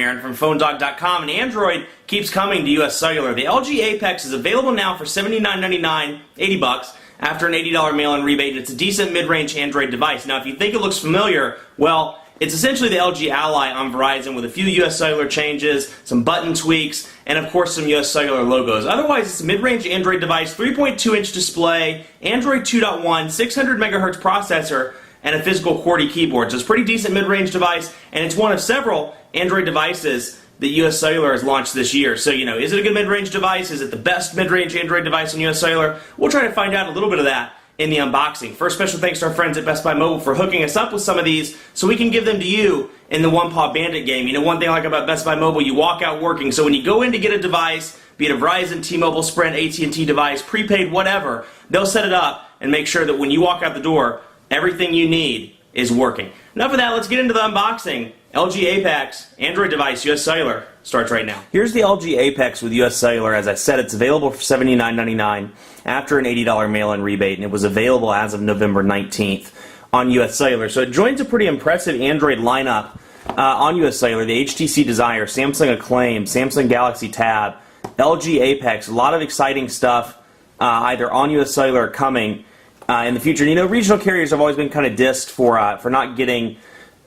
Aaron from PhoneDog.com, and Android keeps coming to US Cellular. The LG Apex is available now for $79.99, $80, after an $80 mail-in rebate, and it's a decent mid-range Android device. Now, if you think it looks familiar, well, it's essentially the LG Ally on Verizon with a few US Cellular changes, some button tweaks, and of course some US Cellular logos. Otherwise, it's a mid-range Android device, 3.2-inch display, Android 2.1, 600 megahertz processor, and a physical QWERTY keyboard. So it's a pretty decent mid-range device, and it's one of several Android devices that US Cellular has launched this year. So, is it a good mid-range device? Is it the best mid-range Android device in US Cellular? We'll try to find out a little bit of that in the unboxing. First, special thanks to our friends at Best Buy Mobile for hooking us up with some of these so we can give them to you in the One Paw Bandit game. One thing I like about Best Buy Mobile, you walk out working. So when you go in to get a device, be it a Verizon, T-Mobile, Sprint, AT&T device, prepaid, whatever, they'll set it up and make sure that when you walk out the door, everything you need is working. Enough of that, let's get into the unboxing. LG Apex, Android device, US Cellular, starts right now. Here's the LG Apex with US Cellular. As I said, it's available for $79.99 after an $80 mail-in rebate, and it was available as of November 19th on US Cellular. So it joins a pretty impressive Android lineup on US Cellular. The HTC Desire, Samsung Acclaim, Samsung Galaxy Tab, LG Apex, a lot of exciting stuff either on US Cellular or coming in the future. Regional carriers have always been kind of dissed for not getting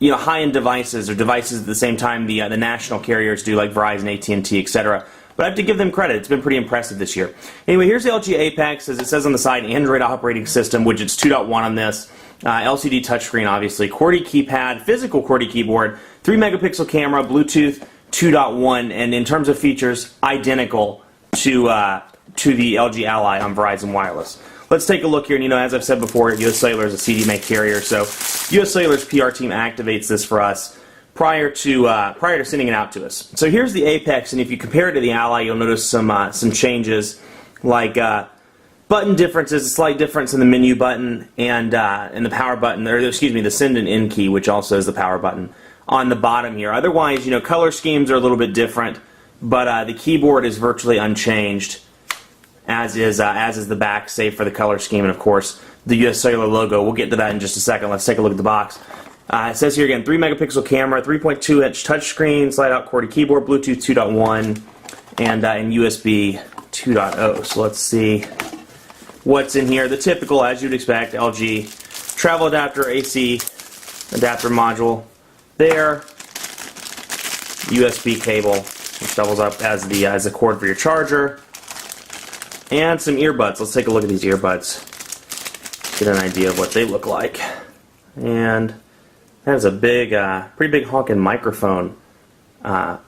high-end devices or devices at the same time the national carriers do, like Verizon, AT&T, etc. But I have to give them credit. It's been pretty impressive this year. Anyway, here's the LG Apex. As it says on the side, Android operating system, widgets 2.1 on this. LCD touchscreen, obviously. QWERTY keypad, physical QWERTY keyboard, 3-megapixel camera, Bluetooth 2.1, and in terms of features, identical to the LG Ally on Verizon Wireless. Let's take a look here, and as I've said before, US Cellular is a CDMA carrier, so US Cellular's PR team activates this for us prior to sending it out to us. So here's the Apex, and if you compare it to the Ally, you'll notice some changes, like button differences, a slight difference in the menu button and the power button, or excuse me, the send and end key, which also is the power button on the bottom here. Otherwise, color schemes are a little bit different, but the keyboard is virtually unchanged, as is the back, save for the color scheme, and of course the US Cellular logo. We'll get to that in just a second. Let's take a look at the box. It says here again, 3-megapixel camera, 3.2-inch touchscreen, slide-out QWERTY keyboard, Bluetooth 2.1, and USB 2.0. So let's see what's in here. The typical, as you'd expect, LG travel adapter, AC adapter module there, USB cable, which doubles up as the cord for your charger, and some earbuds. Let's take a look at these earbuds, get an idea of what they look like. And that is a big, pretty big honking microphone, inline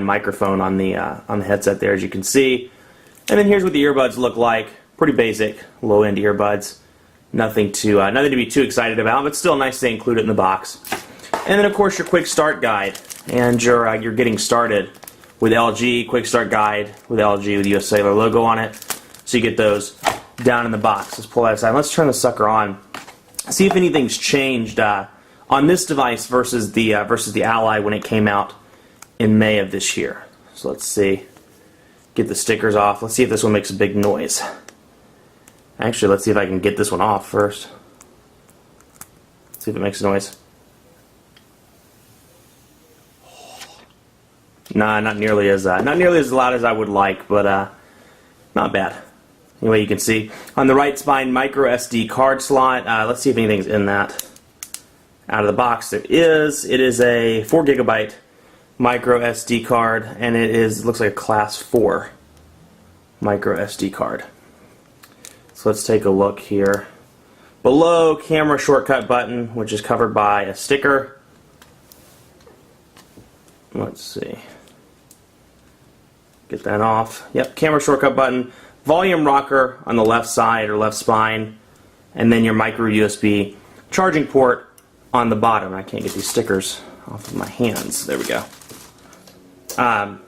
microphone on the headset there, as you can see. And then here's what the earbuds look like. Pretty basic, low-end earbuds. Nothing to be too excited about, but still nice to include it in the box. And then of course your quick start guide, and your getting started with LG, quick start guide with LG with the US Cellular logo on it. So you get those down in the box. Let's pull that aside. Let's turn the sucker on. See if anything's changed on this device versus the Ally when it came out in May of this year. So let's see. Get the stickers off. Let's see if this one makes a big noise. Actually, let's see if I can get this one off first. Let's see if it makes a noise. Nah, not nearly as loud as I would like, but not bad. Anyway, you can see on the right spine, micro SD card slot. Let's see if anything's in that. Out of the box, there is. It is a 4 gigabyte micro SD card, and it looks like a class 4 micro SD card. So let's take a look here. Below, camera shortcut button, which is covered by a sticker. Let's see. Get that off. Yep, camera shortcut button. Volume rocker on the left side or left spine. And then your micro USB charging port on the bottom. I can't get these stickers off of my hands. There we go. And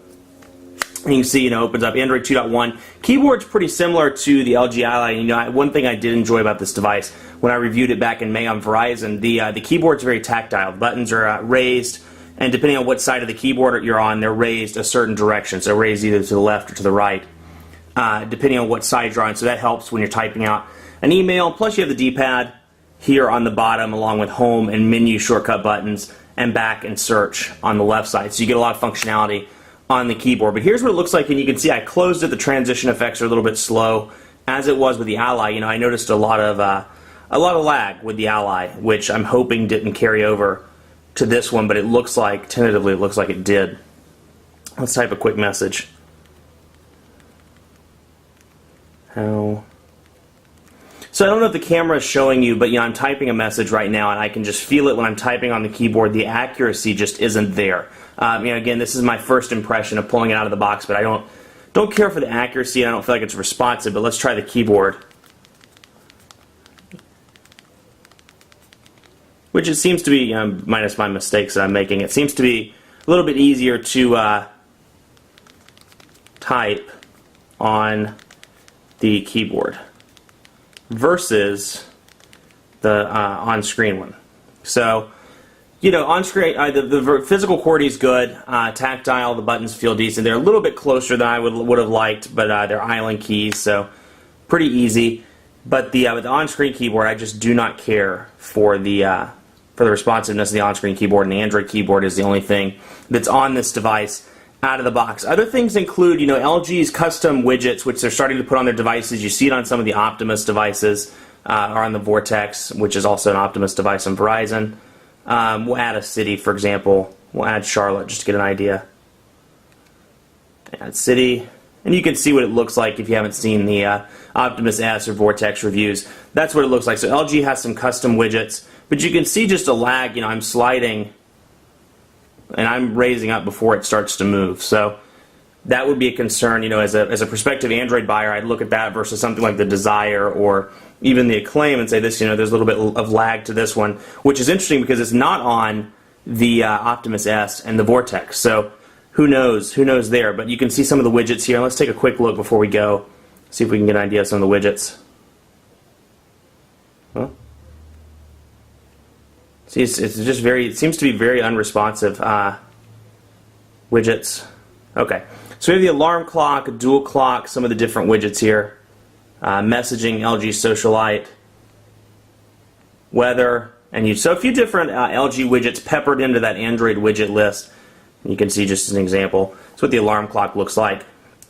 you can see, opens up Android 2.1. Keyboard's pretty similar to the LG Ally. One thing I did enjoy about this device when I reviewed it back in May on Verizon, the keyboard's very tactile. The buttons are raised, and depending on what side of the keyboard you're on, they're raised a certain direction. So raised either to the left or to the right, depending on what side you're on. So that helps when you're typing out an email. Plus you have the D-pad here on the bottom, along with home and menu shortcut buttons and back and search on the left side. So you get a lot of functionality on the keyboard. But here's what it looks like, and you can see I closed it. The transition effects are a little bit slow, as it was with the Ally. You know, I noticed a lot of lag with the Ally, which I'm hoping didn't carry over to this one, but it looks like, tentatively, it looks like it did. Let's type a quick message. How? So I don't know if the camera is showing you, but you know, I'm typing a message right now, and I can just feel it when I'm typing on the keyboard. The accuracy just isn't there. You know, again, this is my first impression of pulling it out of the box, but I don't care for the accuracy, and I don't feel like it's responsive. But let's try the keyboard, which it seems to be, minus my mistakes that I'm making, it seems to be a little bit easier to type on the keyboard versus the on-screen one. So, you know, on-screen, the physical QWERTY is good. Tactile, the buttons feel decent. They're a little bit closer than I would have liked, but they're island keys, so pretty easy. But the on-screen keyboard, I just do not care for the responsiveness of the on-screen keyboard, and the Android keyboard is the only thing that's on this device out of the box. Other things include, you know, LG's custom widgets, which they're starting to put on their devices. You see it on some of the Optimus devices, or on the Vortex, which is also an Optimus device on Verizon. We'll add a city, for example. We'll add Charlotte, just to get an idea. Add city. And you can see what it looks like if you haven't seen the Optimus S or Vortex reviews. That's what it looks like. So LG has some custom widgets, but you can see just a lag. You know, I'm sliding and I'm raising up before it starts to move. So that would be a concern, you know, as a prospective Android buyer. I'd look at that versus something like the Desire or even the Acclaim and say this, you know, there's a little bit of lag to this one, which is interesting because it's not on the Optimus S and the Vortex. So who knows there, but you can see some of the widgets here. Let's take a quick look before we go, see if we can get an idea of some of the widgets. Well, see, it's just very, it seems to be very unresponsive widgets. Okay, so we have the alarm clock, dual clock, some of the different widgets here. Messaging, LG Socialite, weather, and so a few different LG widgets peppered into that Android widget list. You can see just as an example. That's what the alarm clock looks like,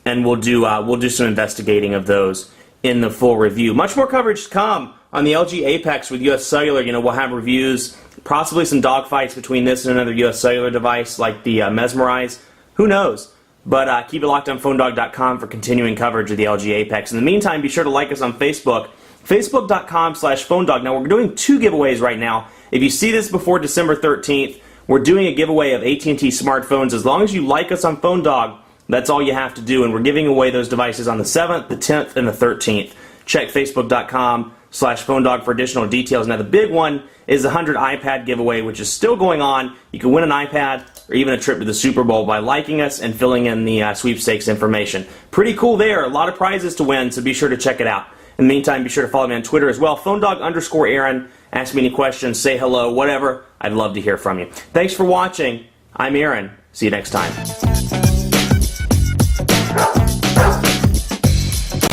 and we'll do some investigating of those in the full review. Much more coverage to come on the LG Apex with US Cellular. You know, we'll have reviews, possibly some dogfights between this and another US Cellular device like the Mesmerize. Who knows? But keep it locked on PhoneDog.com for continuing coverage of the LG Apex. In the meantime, be sure to like us on Facebook, Facebook.com/PhoneDog. Now, we're doing 2 giveaways right now. If you see this before December 13th, we're doing a giveaway of AT&T smartphones. As long as you like us on PhoneDog, that's all you have to do. And we're giving away those devices on the 7th, the 10th, and the 13th. Check Facebook.com/PhoneDog for additional details. Now, the big one is the 100 iPad giveaway, which is still going on. You can win an iPad or even a trip to the Super Bowl by liking us and filling in the sweepstakes information. Pretty cool there. A lot of prizes to win, so be sure to check it out. In the meantime, be sure to follow me on Twitter as well, PhoneDog_Aaron. Ask me any questions, say hello, whatever. I'd love to hear from you. Thanks for watching. I'm Aaron. See you next time.